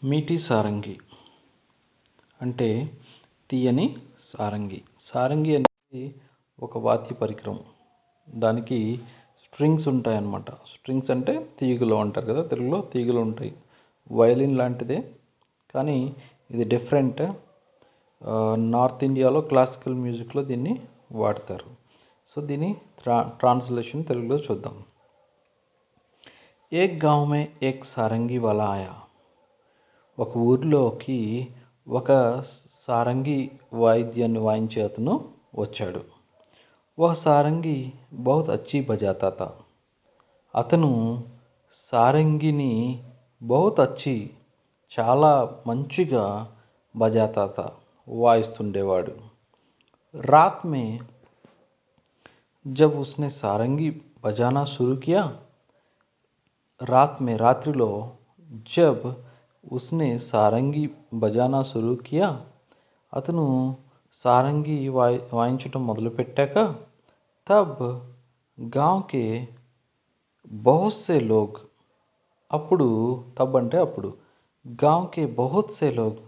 మీఠీ సారంగి అంటే తీయని సారంగి. సారంగి అనేది ఒక వాద్య పరికరం. దానికి స్ట్రింగ్స్ ఉంటాయన్నమాట. స్ట్రింగ్స్ అంటే తీగలు అంటారు కదా, తెలుగులో తీగలు ఉంటాయి. వయలిన్ లాంటిదే, కానీ ఇది డిఫరెంట్. నార్త్ ఇండియాలో క్లాసికల్ మ్యూజిక్లో దీన్ని వాడతారు. సో దీని ట్రాన్స్లేషన్ తెలుగులో చూద్దాం. ఏక్ గావ్ మే ఏక్ సారంగి వాలా ఆయా. ఒక ఊరిలోకి ఒక సారంగి వాయిద్యాన్ని వాయించే అతను వచ్చాడు. వహ్ సారంగి బహుత్ అచ్చీ బజాతా థా. అతను సారంగిని బహుత్ అచ్చీ, చాలా మంచిగా బజాతా థా, వాయిస్తుండేవాడు. రాత్ మే జబ్ ఉస్నే సారంగి బజానా शुरू किया, రాత్రిలో జబ్ ఉస్నే సారంగి బజానా शुरू किया, అతను సారంగి వాయించటం మొదలుపెట్టాక, తబ్ గావ్ కే బహుత్ సే లోగ్, అప్పుడు తబ్ అంటే అప్పుడు, గావ్ కే బహుత్ సే లోగ్,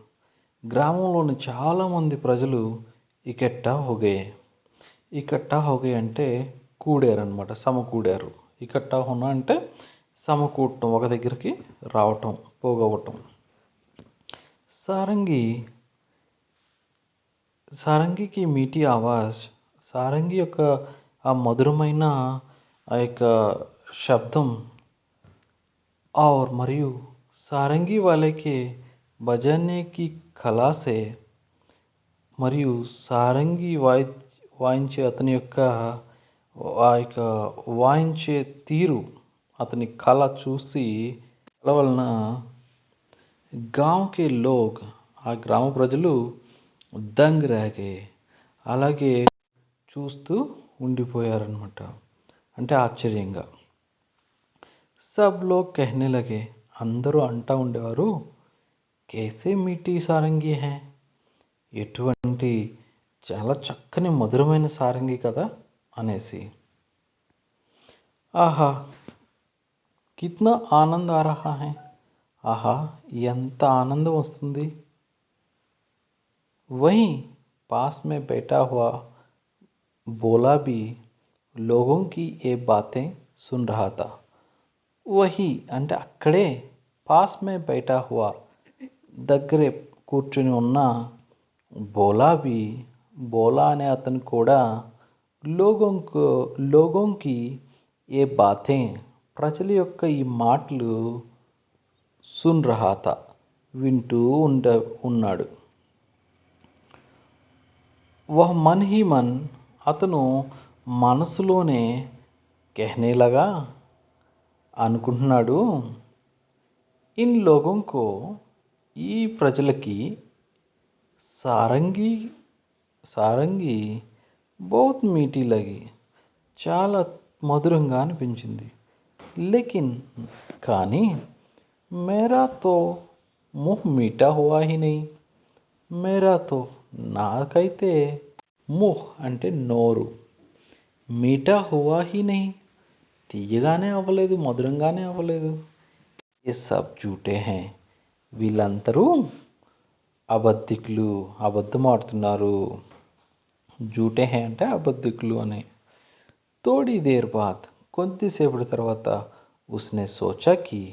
గ్రామంలోని చాలామంది ప్రజలు ఇకట్టా హోగయే. ఇకట్టా హోగయే అంటే కూడారు అనమాట, సమకూడారు. ఇకట్టా హోనా అంటే సమకూడటం, ఒక దగ్గరికి రావటం, పోగవటం. సారంగికి మీఠీ ఆవాజ్, సారంగి యొక్క ఆ మధురమైన ఆ యొక్క శబ్దం, ఔర్ మరియు సారంగి వాలేకే బజానే కి కళా సే, మరియు సారంగి వాయించే అతని యొక్క ఆ యొక్క వాయించే తీరు, అతని కళ చూసి కళ వలన గావ్ కే లోగ్, ఆ గ్రామ ప్రజలు దంగ్ రహే, అలాగే చూస్తూ ఉండిపోయారనమాట, అంటే ఆశ్చర్యంగా. సబ్ లోగ్ కహనే లగే, అందరూ అంటా ఉండేవారు, కేసే మీఠీ సారంగి హై, ఎటువంటి చాలా చక్కని మధురమైన సారంగి కదా అనేసి. ఆహా కిత్నా ఆనంద్ ఆ రహా హై, ఆహా ఎంత ఆనందం వస్తుంది. వహీ పాస్ మే బైఠా హువా బోలా భీ లోగోं की ये बातें सुन रहा था. వహీ అంటే అక్కడే, పాస్ మే బైఠా హువా దగ్గరే కూర్చుని ఉన్న, బోలా భీ, బోలా అనే అతను కూడా, లోగోं की ये बातें, ప్రజల యొక్క ఈ మాటలు, సున్ రహా థా, వింటూ ఉన్నాడు. వహ్ మన్ హీ మన్, అతను మనసులోనే, కహనే లగా, అనుకుంటున్నాడు, ఇన్ లోగోं కో, ఈ ప్రజలకి, సారంగి బహుత్ మీఠీ లగి, చాలా మధురంగా అనిపించింది. లేకిన్ కానీ, మేరా తో ముహ్ మీఠా హువా హీ నహీ, మేరా తో నాకైతే, ముహ్ అంటే నోరు, మీఠా హువా హీ నహీ తీయగానే అవ్వలేదు, మధురంగానే అవ్వలేదు. ఏ సబ్ జూటే హై, వీళ్ళందరూ అబద్ధికులు, అబద్ధం ఆడుతున్నారు. జూటే హై అంటే అబద్ధికులు అని. తోడీ దేర్ బాద్, కొద్దిసేపటి తర్వాత, ఉస్నే సోచా కి,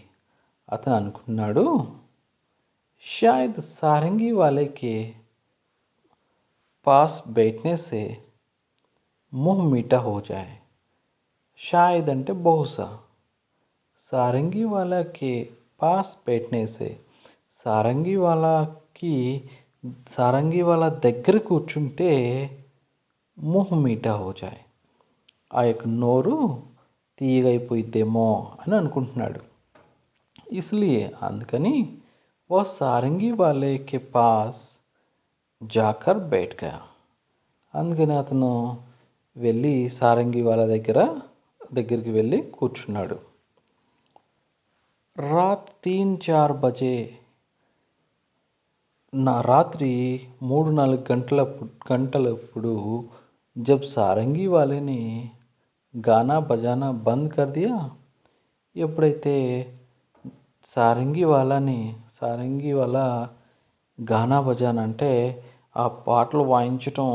అతను అనుకున్నాడు, షాయద్ సారంగి వాలే కే పాస్ బైఠనే సే ముహ్ మీఠా హో జాయే. షాయద్ అంటే బహుశా, సారంగి వాలా కే పాస్ బైఠనే సే, సారంగి వాలా దగ్గర కూర్చుంటే, ముహ్ మీఠా హో జాయే, ఆ యొక్క నోరు తీయగైపోయిద్దేమో అని అనుకుంటున్నాడు. ఇస్లియే అందుకని, వహ్ సారంగి వాలే కే పాస్ జాకర్ బైఠ్ గయా, అందుకని అతను వెళ్ళి సారంగి వాళ్ళ దగ్గరికి వెళ్ళి కూర్చున్నాడు. రాత్ 3-4 బజే, రాత్రి 3-4 గంటలప్పుడు, జబ్ సారంగి వాలేని గానా బజానా బంద్ కర్ దియా, ఎప్పుడైతే సారంగి వాళ్ళని సారంగి వల్ల గానా బజానా అంటే ఆ పాటలు వాయించటం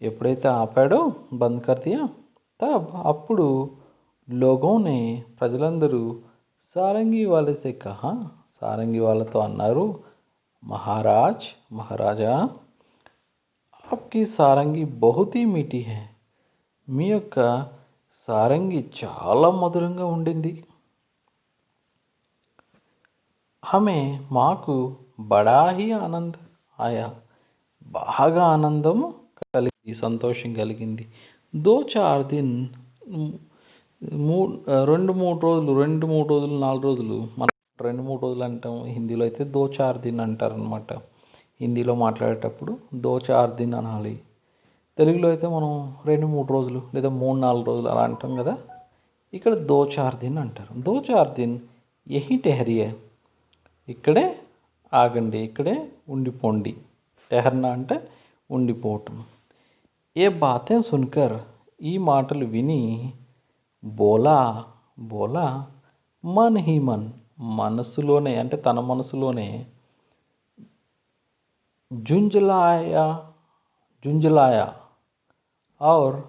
ఎప్పుడైతే ఆపాడో బంద్ కర్ దియా తబ్ అప్పుడు లోగోं ने ప్రజలందరూ సారంగి వాలే సే కహా సారంగి వాళ్ళతో అన్నారు మహారాజ్ మహారాజా आपकी సారంగి बहुत ही मीठी है మీ యొక్క సారంగి చాలా మధురంగా ఉండింది हमें మాకు బడా హీ ఆనంద్ ఆయా బాగా ఆనందము కలిగి సంతోషం కలిగింది దో చార్ దిన్ 2-3 రోజులు 4 రోజులు మనం 2-3 రోజులు అంటాం హిందీలో అయితే దో చార్ దిన్ అంటారు అనమాట హిందీలో మాట్లాడేటప్పుడు దో చార్ దిన్ అనాలి తెలుగులో అయితే మనం 2-3 రోజులు లేదా 3-4 రోజులు అలా అంటాం కదా ఇక్కడ దో చార్ దిన్ అంటారు దో చార్ దిన్ యహీ టెహరియే ఇక్కడే ఆగండి ఇక్కడే ఉండిపోండి టెహర్నా అంటే ఉండిపోవటం ఏ బాతే సున్కర్ ఈ మాటలు విని బోలా బోలా మన్ హీ మన్ మనసులోనే అంటే తన మనసులోనే झुंझलाया झुंझलाया और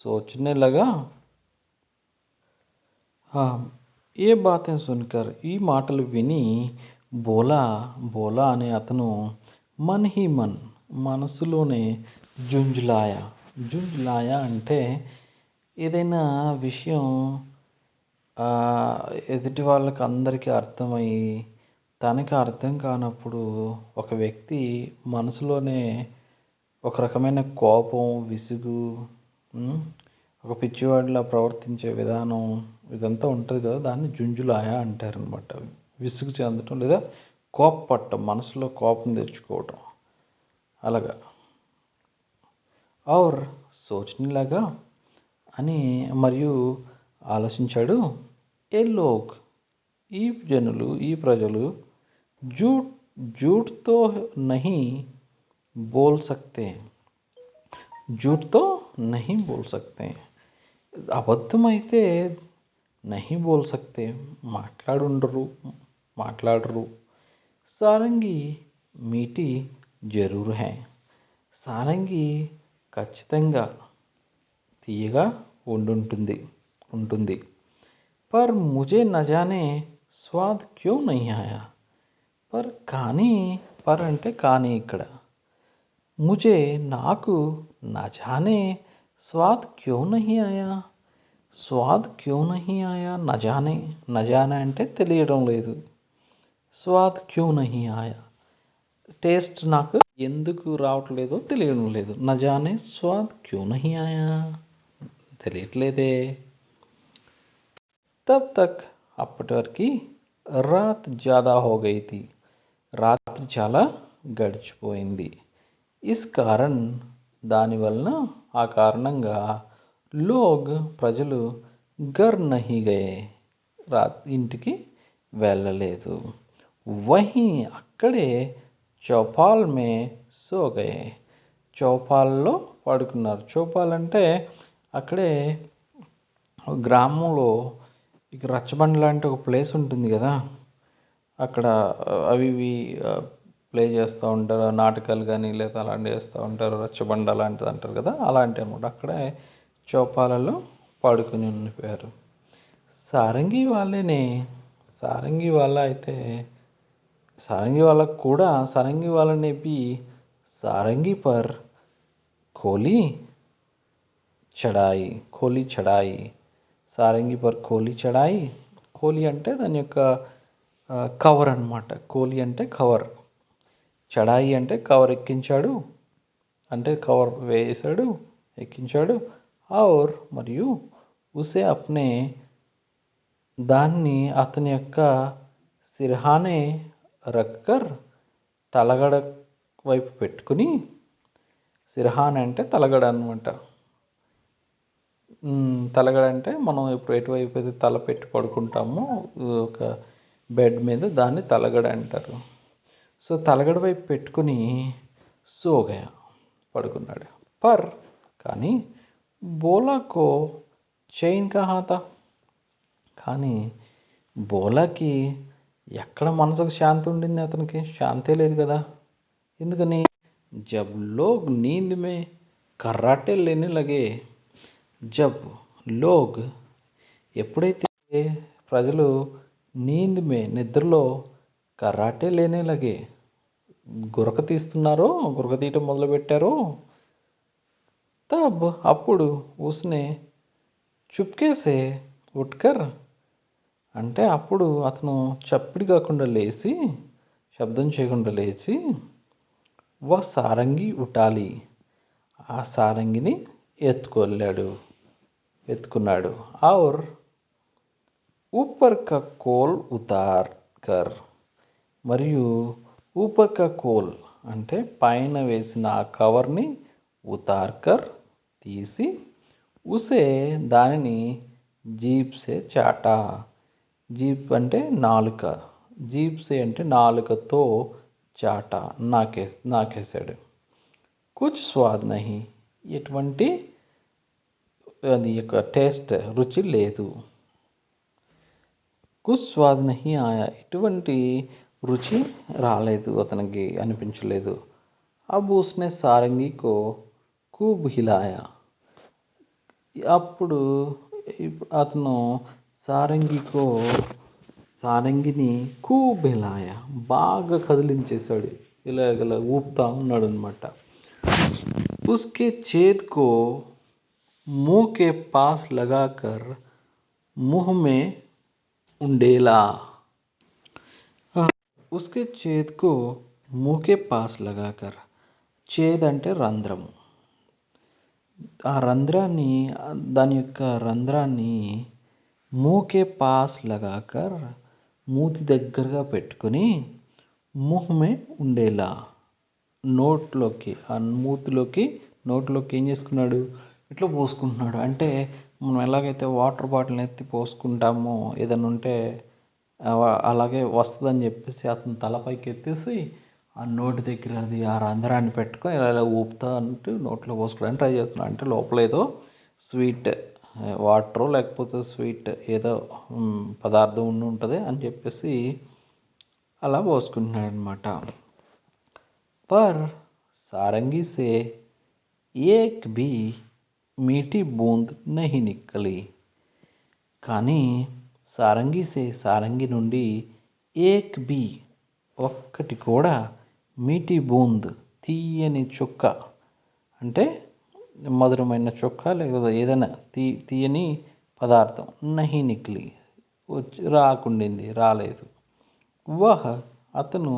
सोचने लगा हाँ ఏ బాतें सुनकर ఈ మాటలు విని బోలా బోలా అనే అతను మన్ హీ మన్ మనసులోనే జుంజులాయా జుంజులాయా అంటే ఏదైనా విషయం ఎదుటి వాళ్ళకి అందరికీ అర్థమయ్యి తనకి అర్థం కానప్పుడు ఒక వ్యక్తి మనసులోనే ఒక రకమైన కోపం విసుగు ఒక పిచ్చివాడిలా ప్రవర్తించే విధానం ఇదంతా ఉంటుంది కదా దాన్ని జుంజులాయా అంటారనమాట విసుగు చెందటం లేదా కోపపడటం మనసులో కోపం తెచ్చుకోవటం అలాగా ఔర్ సోచనీలాగా అని మరియు ఆలోచించాడు ఏ లోగ్ ఈ జనులు ఈ ప్రజలు झूठ झूठ तो नहीं बोल सकते झूठ तो नहीं बोल सकते అబద్ధమైతే नहीं बोल सकते మాట్లాడరు సారంగి మీటి జరూర్ है సారంగి ఖచ్చితంగా తీయగా ఉంటుంది पर मुझे न जाने स्वाद क्यों नहीं आया पर కానీ పర్ అంటే కానీ ఇక్కడ ముజే నాకు నా జానే స్వాద్ క్యూ నహీ ఆయా స్వాద్ క్యూ నహీ ఆయా నజానే అంటే తెలియడం లేదు స్వాద్ క్యూ నహీ ఆయా టేస్ట్ నాకు ఎందుకు రావట్లేదో తెలియడం లేదు నజానే స్వాద్ క్యూ నహీ ఆయా తెలియట్లేదే తబ్ తక్ అప్పటి వరకు రాత్ జ్యాదా హో గయి థీ రాత్రి చాలా గడిచిపోయింది ఇస్ కారణ్ దానివలన ఆ కారణంగా లోగ్ ప్రజలు గర్ నహీ గయే ఇంటికి వెళ్ళలేదు వహీ అక్కడే చౌపాల్ మే సో గయే చౌపాల్లో పడుకున్నారు చౌపాల్ అంటే అక్కడే గ్రామంలో ఇక రచ్చబండ లాంటి ఒక ప్లేస్ ఉంటుంది కదా అక్కడ అవి ఇవి ప్లే చేస్తూ ఉంటారు నాటకాలు కానీ లేదా అలాంటివి చేస్తూ ఉంటారు రచ్చబండ లాంటిది అంటారు కదా అలాంటి అనమాట అక్కడే చౌపాలలో పడుకుని ఉండిపోయారు సారంగి వాళ్ళనే సారంగి వాళ్ళ అయితే సారంగి వాళ్ళకు కూడా సారంగి వాళ్ళని भी సారంగి పర్ खोली చడాయి సారంగి పర్ కోలి చడాయి కోలి అంటే దాని యొక్క కవర్ అన్నమాట కోలి అంటే కవర్ చడాయి అంటే కవర్ ఎక్కించాడు అంటే కవర్ వేసాడు ఎక్కించాడు ఔర్ మరియు ఉసే అప్నే దాన్ని అతని యొక్క సిర్హానే రక్కర్ తలగడ వైపు పెట్టుకుని సిర్హాన్ అంటే తలగడ అనమాట తలగడ అంటే మనం ఇప్పుడు ఎటువైపు అయితే తల పెట్టి పడుకుంటామో ఒక బెడ్ మీద దాన్ని తలగడ అంటారు సో తలగడ వైపు పెట్టుకుని సోగయా పడుకున్నాడు పర్ కానీ బోలాకో చైన్ కహా తా కానీ బోలాకి ఎక్కడ మనసుకు శాంతి ఉండింది అతనికి? శాంతే లేదు కదా. ఎందుకని? జబ్ లోగ్ నీంద్ మే కర్రాటే లేనే లగే, జబ్ లోగ్ ఎప్పుడైతే ప్రజలు నీంద్ మే నిద్రలో కర్రాటే లేనే లగే గురక తీస్తున్నారో, గురక తీయటం మొదలుపెట్టారో, తబ్ అప్పుడు ఉస్నే చుప్కే సే ఉట్కర్ అంటే అప్పుడు అతను చప్పుడు కాకుండా లేచి, శబ్దం చేయకుండా లేచి, సారంగి ఉటాలి ఆ సారంగిని ఎత్తుకున్నాడు. ఔర్ ఊపర్ కా కోల్ ఉతార్ కర్ మరియు ఊపర్ కా కోల్ అంటే పైన వేసిన ఆ కవర్ని ఉతార్ కర్ తీసి, ఉసే దానిని జీప్ సే చాటా, జీప్ అంటే నాలుక, జీప్ సే అంటే నాలుకతో చాటా నాకేశాడు. కుచ్ స్వాద్ నహి ఎటువంటి అది యొక్క టేస్ట్ రుచి లేదు. కుచ్ స్వాద్ నహి ఆయా ఎటువంటి రుచి రాలేదు, అతనికి అనిపించలేదు. అబ్ ఉస్నే సారంగి కో ఖూబ్ హిలాయా అప్పుడు అతను సారంగిని ఖూబ్ హిలాయా బాగా కదిలించేశాడు, ఇలా ఊపుతా ఉన్నాడు అనమాట. ఉస్కే చేద్ కో मुंह के पास लगाकर मुंह में उंडेला, उसके छेद को मुंह के पास लगाकर, చేద్ అంటే రంధ్రము, ఆ రంధ్రాన్ని దాని యొక్క రంధ్రాన్ని మూకే పాస్ లగాకర్ మూతి దగ్గరగా పెట్టుకొని, ముహమే ఉండేలా నోట్లోకి ఏం చేసుకున్నాడు, ఇట్లా పోసుకుంటున్నాడు. అంటే మనం ఎలాగైతే వాటర్ బాటిల్ని ఎత్తి పోసుకుంటామో ఏదైనా ఉంటే అలాగే వస్తుందని చెప్పేసి అతను తలపైకి ఎత్తేసి ఆ నోటి దగ్గర అది ఆ రంధ్రాన్ని పెట్టుకొని ఇలా ఊపుతా అంటూ నోట్లో పోసుకోవడానికి ట్రై చేస్తున్నాడు. అంటే లోపల ఏదో స్వీట్ వాటర్ లేకపోతే స్వీట్ ఏదో పదార్థం ఉండి ఉంటుంది అని చెప్పేసి అలా పోసుకుంటున్నాడు అనమాట. పర్ సారంగి సే ఏక్ భీ మీఠీ బూంద్ నహీ నిక్కలి, కానీ సారంగి నుండి ఏక్ భీ ఒక్కటి కూడా మీఠీ బూంద్ తీయని చుక్క అంటే మధురమైన చుక్క లేదా ఏదైనా తీయని పదార్థం నహీ నిక్లి రాలేదు. వహ్ అతను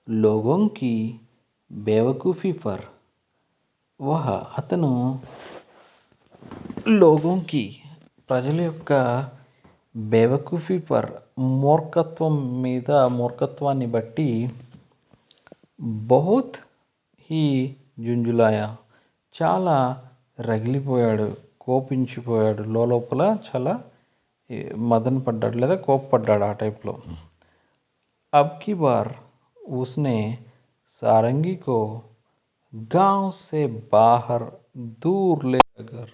లోగోంకి బేవకూఫీ పర్ అతను లోగోంకి ప్రజల యొక్క బేవకూఫీ పర్ మూర్ఖత్వాన్ని బట్టి బహుత్ హీ జుంజులాయా చాలా రగిలిపోయాడు, కోపించిపోయాడు, లోపల చాలా మదన పడ్డాడు లేదా కోప్పడ్డాడు ఆ టైప్లో. అబ్ కీ బార్ ఉస్నే సారంగి కో గాంవ్ సే బాహర్ దూర్ లే జాకర్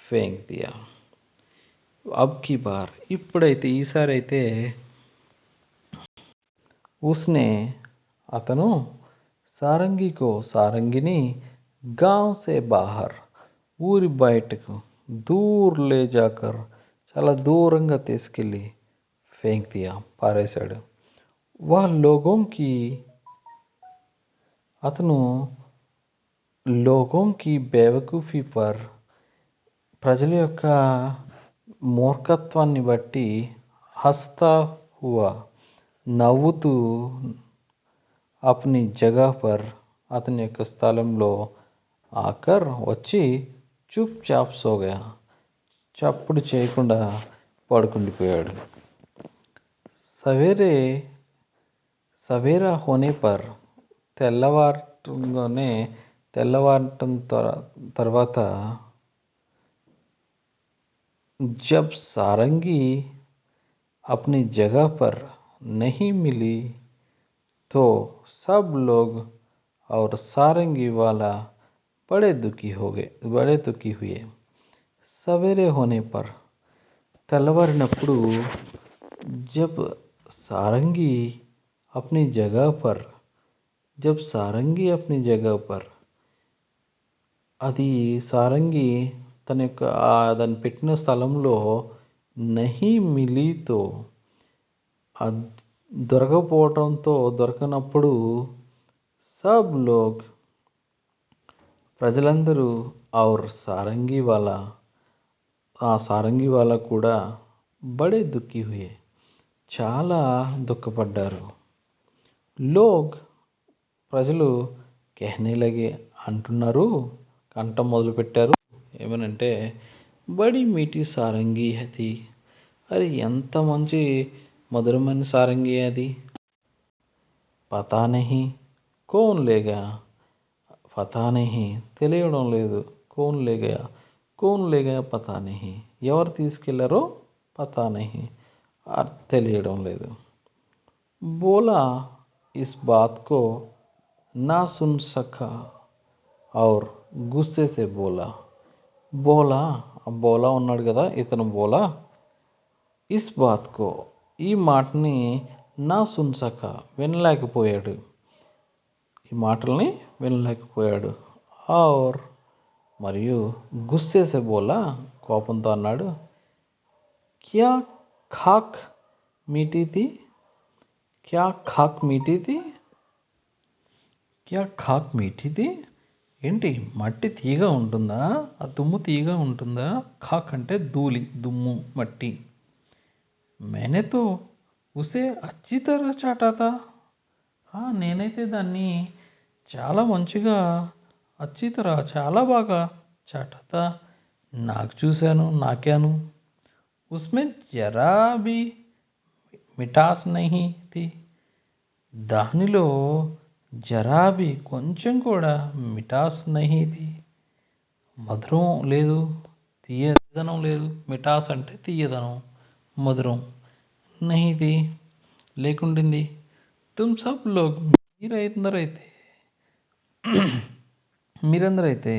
ఫేంక్ దియా. అబ్ కీ బార్ ఈసారి అయితే ఉస్నే అతను సారంగిని గాంవ్ సే బాహర్ ఊరి బయటకు దూర్ లే జాకర్ చాలా దూరంగా తీసుకెళ్ళి ఫేంక్ దియా పారేశాడు. అతను లోగోంకి బేవకూఫీ పర్ ప్రజల యొక్క మూర్ఖత్వాన్ని బట్టి హస్తా హువా నవ్వుతూ అప్ని జగహ పర్ అతని యొక్క స్థలంలో ఆకర్ వచ్చి చుప్ చాప్ సో గయా చప్పుడు చేయకుండా పడుకుండిపోయాడు. సవేరా హోనే పర్ తెల్లవారటం తర్వాత జబ్ సారంగి अपनी जगह पर नहीं मिली तो सब लोग और सारंगी वाला बड़े दुखी हुए. సవేరే హోనే పర్ తెల్లవారినప్పుడు జబ్ सारंगी अपनी जगह पर जब सारंगी अपनी जगह पर అది సారంగి తన యొక్క దాన్ని పెట్టిన స్థలంలో నహీ మిలీతో దొరకనప్పుడు సబ్ లోగ్ ప్రజలందరూ ఔర్ సారంగి వాలా ఆ సారంగి వాలా కూడా బడే దుఃఖీ హుయే చాలా దుఃఖపడ్డారు. లోగ్ ప్రజలు कहने लगे అంటున్నారు కంఠం మొదలుపెట్టారు ఏమనంటే బడి మీఠీ సారంగి హతి అది ఎంత మంచి మధురమైన సారంగి అది పతా నహీ కోన్ లేగా పతా నహీ తెలియడం లేదు కోన్ లేగా పతా నహీ ఎవరు తీసుకెళ్లారో పతా నహీ తెలియడం లేదు. బోలా इस बात को ना सुन सका और गुस्से से बोला బోలా ఉన్నాడు కదా ఇతను బోలా ఇస్ బాత్ కో ఈ మాటని నా సున్ సకా వినలేకపోయాడు ఈ మాటల్ని వినలేకపోయాడు. ఔర్ మరియు గుస్సే సే బోలా కోపంతో అన్నాడు క్యా ఖాక్ మీఠీ థీ క్యా ఖాక్ మీఠీ థీ ఏంటి మట్టి తీయగా ఉంటుందా ఆ దుమ్ము తీయగా ఉంటుందా ఖాక్ అంటే ధూళి దుమ్ము మట్టి मैंने तो उसे अच्छी तरह चाटा था నేనైతే దాన్ని చాలా మంచిగా అచ్చి తరహ చాలా బాగా చాటా నాకు చూశాను నాకాను उसमें जरा भी మిఠాస్ నహీ థీ దానిలో జరాబీ కొంచెం కూడా మిఠాస్ నహీ థీ మధురం లేదు తీయదనం లేదు మిఠాస్ అంటే తీయదనం మధురం నహీ థీ లేకుండింది. తుమ్ సబ్ లోగ్ మీరందరైతే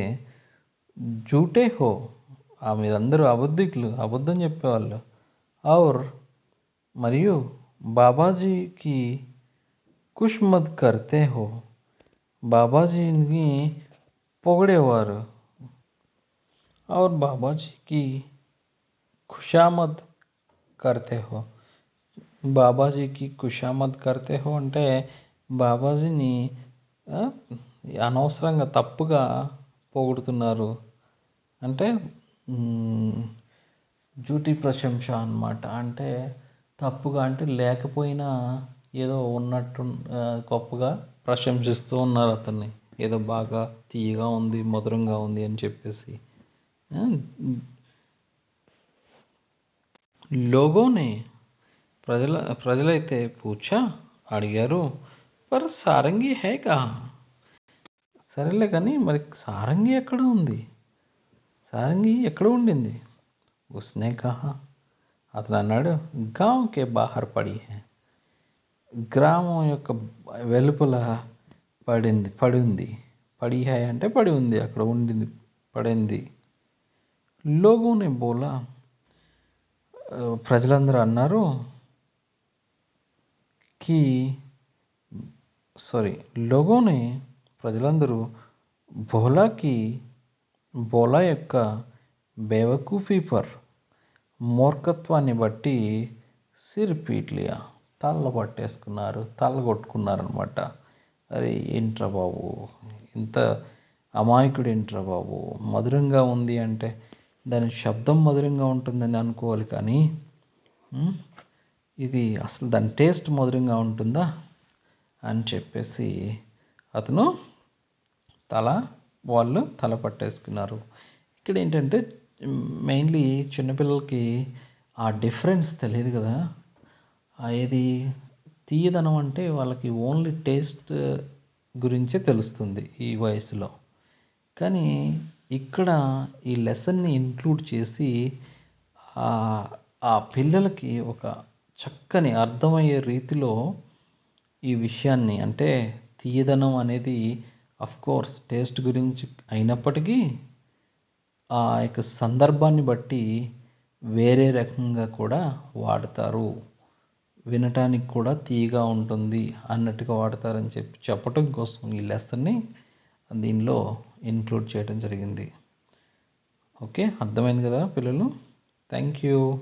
జూటే హో మీరందరూ అబద్ధికులు అబద్ధం చెప్పేవాళ్ళు ఔర్ మరియు బాబాజీకి కుష్ మత్ కర్తే హో బాబాజీని పొగిడేవారు ఔర్ బాబాజీకి ఖుషామద్ కర్తే హో బాబాజీకి ఖుషామద్ కర్తే హో అంటే బాబాజీని అనవసరంగా తప్పుగా పొగుడుతున్నారు అంటే జూటి ప్రశంస అన్నమాట. అంటే తప్పుగా అంటే లేకపోయినా ఏదో ఉన్నట్టు గొప్పగా ప్రశంసిస్తూ ఉన్నారు అతన్ని ఏదో బాగా తీయగా ఉంది మధురంగా ఉంది అని చెప్పేసి. లోగోనే ప్రజలైతే పూఛా అడిగారు పర్ సారంగి హై కహా సరేలే కానీ మరి సారంగి ఎక్కడ ఉంది సారంగి ఎక్కడ ఉండింది ఉస్నే కహా అతను అన్నాడు గాంవ్ కే బాహర్ పడి హై గ్రామం యొక్క వెలుపల పడి ఉంది పడి హై అంటే పడి ఉంది అక్కడ ఉండింది పడింది. లోగోనే బోలా ప్రజలందరూ అన్నారు కి లోగోనే ప్రజలందరూ బోలా యొక్క బేవకూఫీ పర్ మూర్ఖత్వాన్ని బట్టి సిర్ పీట్ లియా తల్ల పట్టేసుకున్నారు తల్ల కొట్టుకున్నారు అనమాట. అరే ఏంట్రా బాబు ఇంత అమాయకుడు ఏంట్రా బాబు మధురంగా ఉంది అంటే దాని శబ్దం మధురంగా ఉంటుందని అనుకోవాలి కానీ ఇది అసలు దాని టేస్ట్ మధురంగా ఉంటుందా అని చెప్పేసి అతను వాళ్ళు తల పట్టేసుకున్నారు. ఇక్కడ ఏంటంటే మెయిన్లీ చిన్నపిల్లలకి ఆ డిఫరెన్స్ తెలియదు కదా ఏది తీయదనం అంటే వాళ్ళకి ఓన్లీ టేస్ట్ గురించే తెలుస్తుంది ఈ వయసులో. కానీ ఇక్కడ ఈ లెసన్ని ఇంక్లూడ్ చేసి ఆ పిల్లలకి ఒక చక్కని అర్థమయ్యే రీతిలో ఈ విషయాన్ని అంటే తీయదనం అనేది అఫ్కోర్స్ టేస్ట్ గురించి అయినప్పటికీ ఆ యొక్క సందర్భాన్ని బట్టి వేరే రకంగా కూడా వాడతారు. వినటానికి కూడా తీయగా ఉంటుంది అన్నట్టుగా వాడతారని చెప్పటం కోసం ఈ లెసన్ని దీనిలో ఇంక్లూడ్ చేయడం జరిగింది. ఓకే, అర్థమైంది కదా పిల్లలు? Thank you.